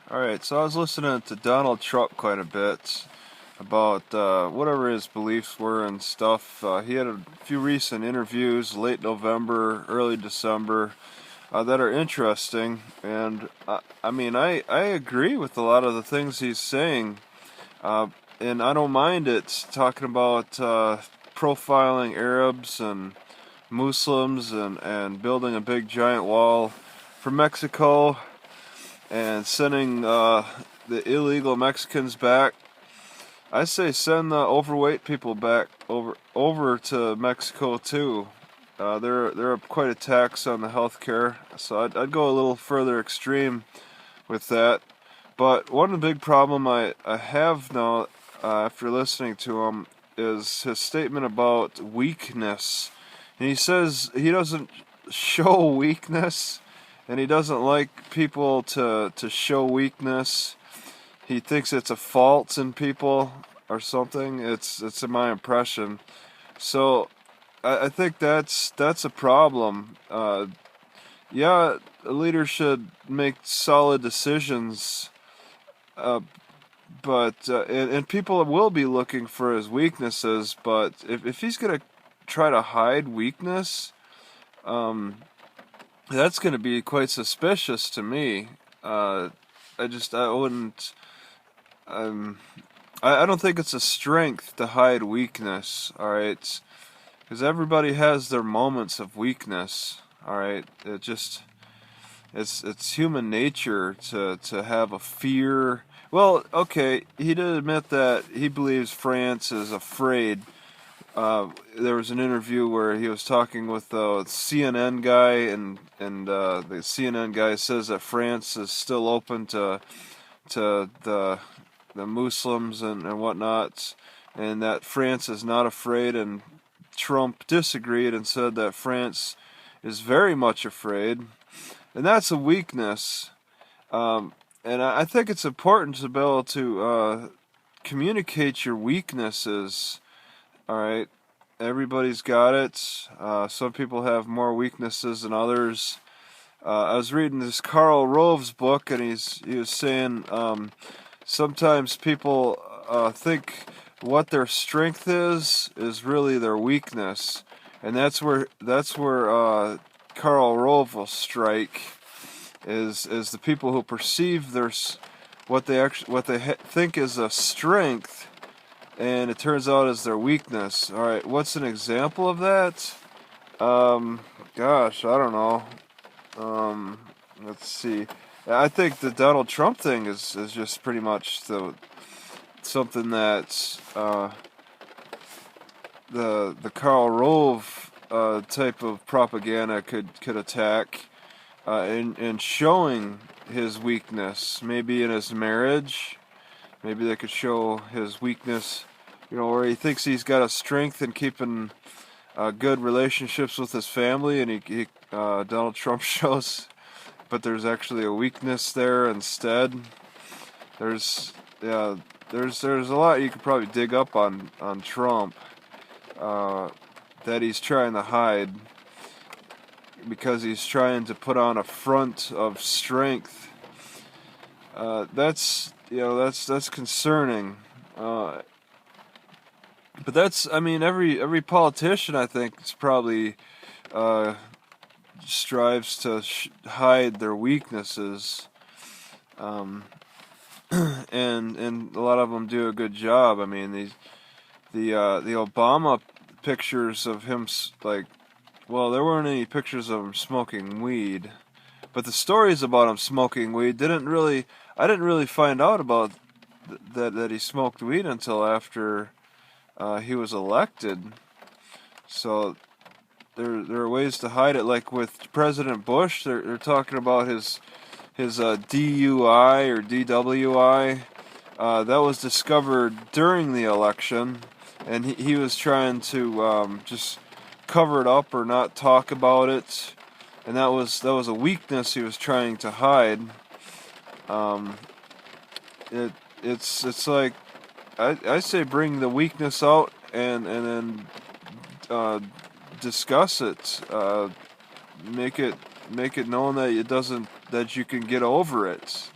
Alright, so I was listening to Donald Trump quite a bit about whatever his beliefs were and stuff. He had a few recent interviews, late November, early December, that are interesting. And I agree with a lot of the things he's saying. Uh, and I don't mind it talking about profiling Arabs and Muslims and building a big giant wall for Mexico and sending the illegal Mexicans back. I say send the overweight people back over to Mexico too. They're quite a tax on the healthcare, so I'd go a little further extreme with that. But one big problem I have now after listening to him is his statement about weakness. And he says he doesn't show weakness, and he doesn't like people to show weakness. He thinks it's a fault in people or something. It's in my impression. So I think that's a problem. Yeah, a leader should make solid decisions, uh, and people will be looking for his weaknesses. But if he's gonna try to hide weakness, um, that's gonna be quite suspicious to me. Uh, I wouldn't. Um, I don't think it's a strength to hide weakness. All right, because everybody has their moments of weakness. All right, it's human nature to have a fear. Well, okay, he did admit that he believes France is afraid. There was an interview where he was talking with the CNN guy, and the CNN guy says that France is still open to the Muslims and whatnot, and that France is not afraid. And Trump disagreed and said that France is very much afraid, and that's a weakness. Um, and I think it's important to be able to communicate your weaknesses. All right, everybody's got it. Some people have more weaknesses than others. I was reading this Karl Rove's book, and he was saying sometimes people think what their strength is really their weakness, and that's where Karl Rove will strike. Is the people who perceive what they think is a strength, and it turns out is their weakness. All right, what's an example of that? Um, Gosh, I don't know. Um, let's see. I think the Donald Trump thing is just pretty much something that the Karl Rove type of propaganda could attack in showing his weakness. Maybe in his marriage, maybe they could show his weakness. Where he thinks he's got a strength in keeping good relationships with his family, and he Donald Trump shows, but there's actually a weakness there instead. There's yeah, there's a lot you could probably dig up on Trump uh, that he's trying to hide because he's trying to put on a front of strength. That's concerning. Uh, but every politician I think is probably uh, strives to hide their weaknesses, um, and a lot of them do a good job. I mean, the Obama pictures of him well, there weren't any pictures of him smoking weed, but the stories about him smoking weed I didn't really find out about that he smoked weed until after he was elected. So there are ways to hide it. Like with President Bush, they're talking about his DUI or DWI. That was discovered during the election, and he was trying to just cover it up or not talk about it, and that was a weakness he was trying to hide. Um, it it's like I say bring the weakness out and then uh, discuss it. Make it make it known that it doesn't that you can get over it.